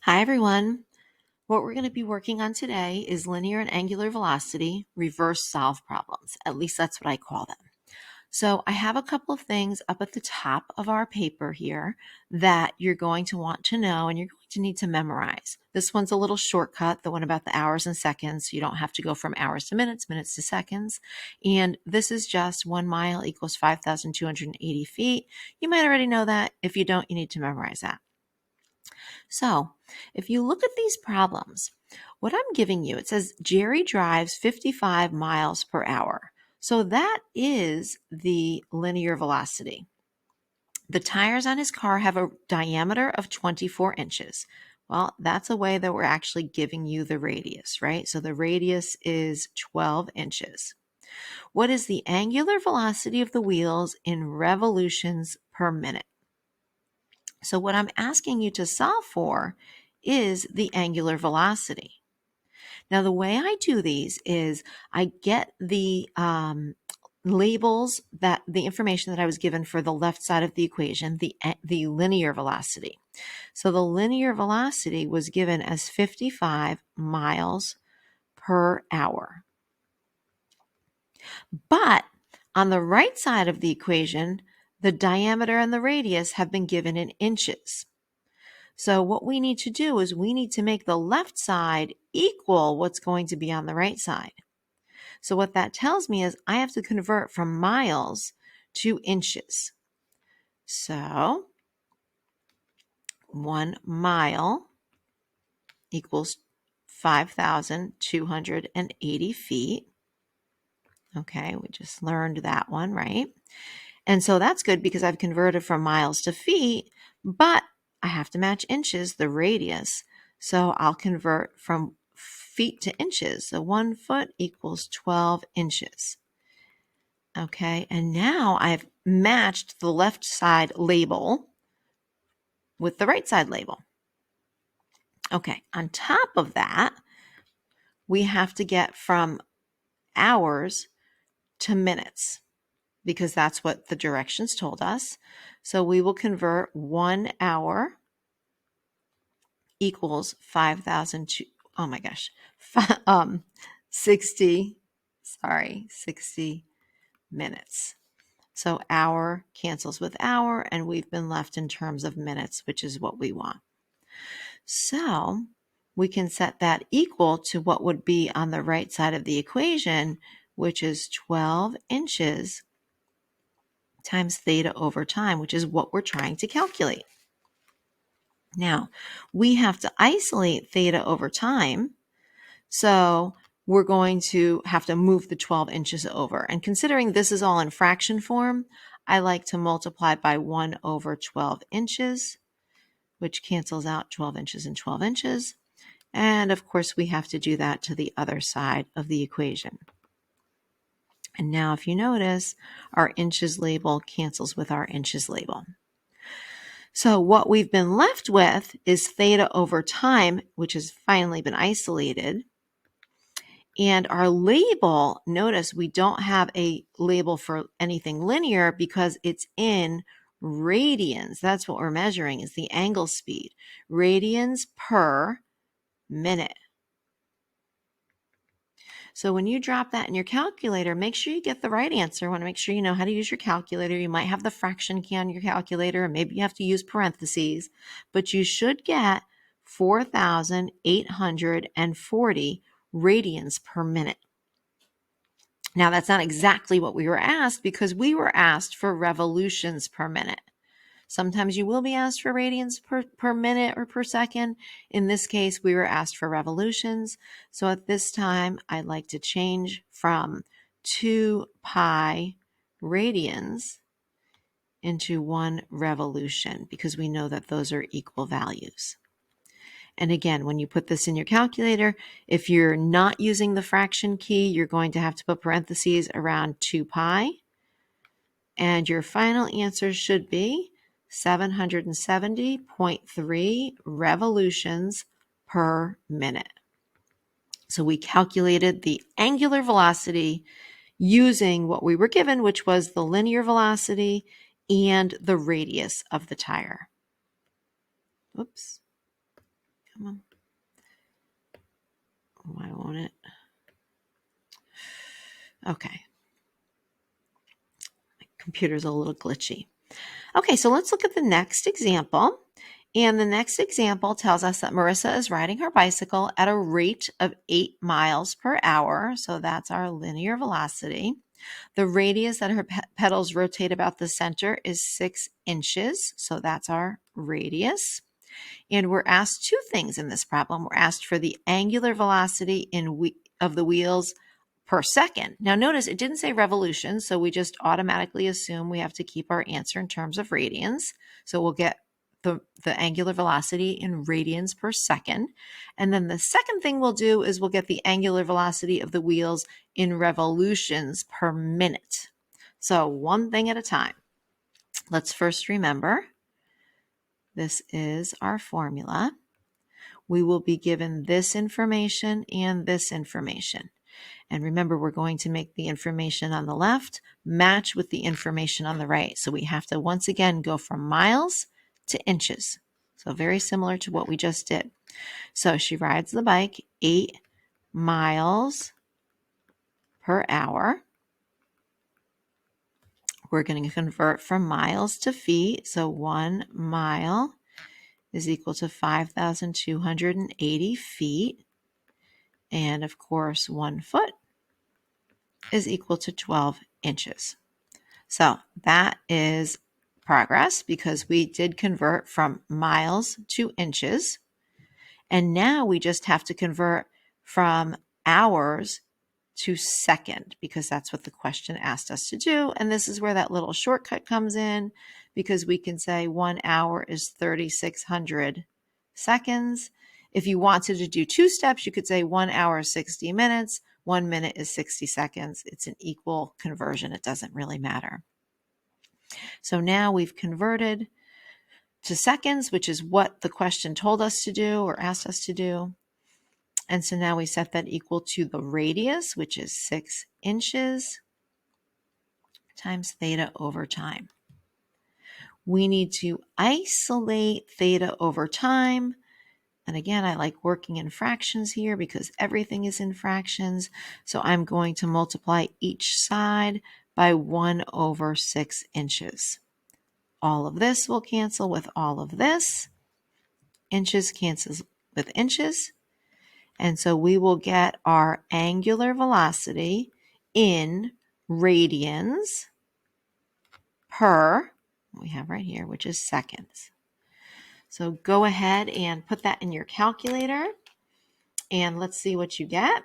Hi everyone. What we're going to be working on today is linear and angular velocity reverse solve problems. At least that's what I call them. So I have a couple of things up at the top of our paper here that you're going to want to know and you're going to need to memorize. This one's a little shortcut, the one about the hours and seconds. So you don't have to go from hours to minutes, minutes to seconds. And this is just 1 mile equals 5,280 feet. You might already know that. If you don't, you need to memorize that. So if you look at these problems, what I'm giving you, it says Jerry drives 55 miles per hour. So that is the linear velocity. The tires on his car have a diameter of 24 inches. Well, that's a way that we're actually giving you the radius, right? So the radius is 12 inches. What is the angular velocity of the wheels in revolutions per minute? So what I'm asking you to solve for is the angular velocity. Now, the way I do these is I get the labels, that the information that I was given for the left side of the equation, the linear velocity. So the linear velocity was given as 55 miles per hour. But on the right side of the equation, the diameter and the radius have been given in inches. So what we need to do is we need to make the left side equal what's going to be on the right side. So what that tells me is I have to convert from miles to inches. So 1 mile equals 5,280 feet. Okay, we just learned that one, right? And so that's good because I've converted from miles to feet, but I have to match inches, the radius. So I'll convert from feet to inches. So 1 foot equals 12 inches. Okay, and now I've matched the left side label with the right side label. Okay, on top of that, we have to get from hours to minutes because that's what the directions told us. So we will convert 1 hour equals 5,000, oh my gosh, 60 minutes. So hour cancels with hour, and we've been left in terms of minutes, which is what we want. So we can set that equal to what would be on the right side of the equation, which is 12 inches times theta over time, which is what we're trying to calculate. Now, we have to isolate theta over time, so we're going to have to move the 12 inches over. And considering this is all in fraction form, I like to multiply by 1 over 12 inches, which cancels out 12 inches and 12 inches. And of course, we have to do that to the other side of the equation. And now if you notice, our inches label cancels with our inches label. So what we've been left with is theta over time, which has finally been isolated. And our label, notice we don't have a label for anything linear because it's in radians. That's what we're measuring, is the angle speed. Radians per minute. So when you drop that in your calculator, make sure you get the right answer. I want to make sure you know how to use your calculator. You might have the fraction key on your calculator, and maybe you have to use parentheses, but you should get 4,840 radians per minute. Now, that's not exactly what we were asked because we were asked for revolutions per minute. Sometimes you will be asked for radians per minute or per second. In this case, we were asked for revolutions. So at this time, I'd like to change from 2 pi radians into 1 revolution because we know that those are equal values. And again, when you put this in your calculator, if you're not using the fraction key, you're going to have to put parentheses around 2 pi. And your final answer should be 770.3 revolutions per minute. So we calculated the angular velocity using what we were given, which was the linear velocity and the radius of the tire. Oops. Come on. Why won't it? Okay. My computer's a little glitchy. Okay, so let's look at the next example. And the next example tells us that Marissa is riding her bicycle at a rate of 8 miles per hour. So that's our linear velocity. The radius that her pedals rotate about the center is 6 inches. So that's our radius. And we're asked two things in this problem. We're asked for the angular velocity of the wheels per second. Now notice it didn't say revolutions, so we just automatically assume we have to keep our answer in terms of radians. So we'll get the angular velocity in radians per second. And then the second thing we'll do is we'll get the angular velocity of the wheels in revolutions per minute. So one thing at a time. Let's first remember, this is our formula. We will be given this information and this information. And remember, we're going to make the information on the left match with the information on the right. So we have to once again go from miles to inches. So very similar to what we just did. So she rides the bike 8 miles per hour. We're going to convert from miles to feet. So 1 mile is equal to 5,280 feet. And of course, 1 foot is equal to 12 inches. So that is progress because we did convert from miles to inches. And now we just have to convert from hours to second because that's what the question asked us to do. And this is where that little shortcut comes in because we can say 1 hour is 3,600 seconds. If you wanted to do 2 steps, you could say 1 hour is 60 minutes, 1 minute is 60 seconds. It's an equal conversion. It doesn't really matter. So now we've converted to seconds, which is what the question told us to do or asked us to do. And so now we set that equal to the radius, which is 6 inches times theta over time. We need to isolate theta over time. And again, I like working in fractions here because everything is in fractions. So I'm going to multiply each side by 1 over 6 inches. All of this will cancel with all of this. Inches cancels with inches. And so we will get our angular velocity in radians per, we have right here, which is seconds. So go ahead and put that in your calculator and let's see what you get.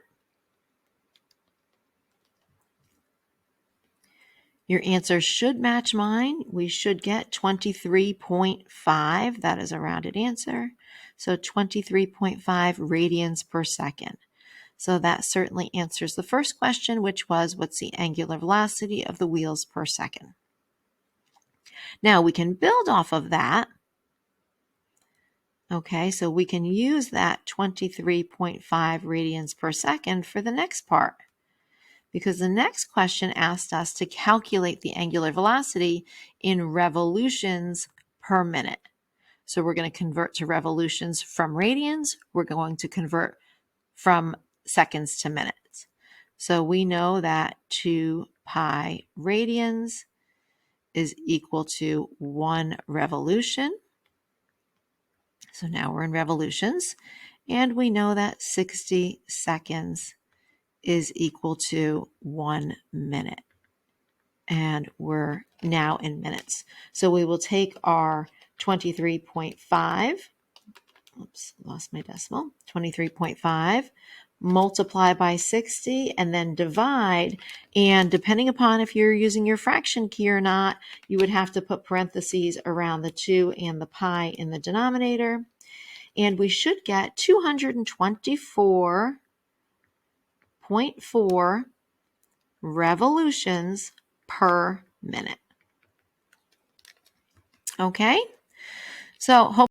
Your answer should match mine. We should get 23.5. That is a rounded answer. So 23.5 radians per second. So that certainly answers the first question, which was what's the angular velocity of the wheels per second? Now we can build off of that. Okay, so we can use that 23.5 radians per second for the next part. Because the next question asked us to calculate the angular velocity in revolutions per minute. So we're going to convert to revolutions from radians. We're going to convert from seconds to minutes. So we know that 2 pi radians is equal to 1 revolution. So now we're in revolutions. And we know that 60 seconds is equal to 1 minute. And we're now in minutes. So we will take our 23.5, oops, lost my decimal, 23.5, multiply by 60, and then divide. And depending upon if you're using your fraction key or not, you would have to put parentheses around the 2 and the pi in the denominator. And we should get 224.4 revolutions per minute. Okay, so hope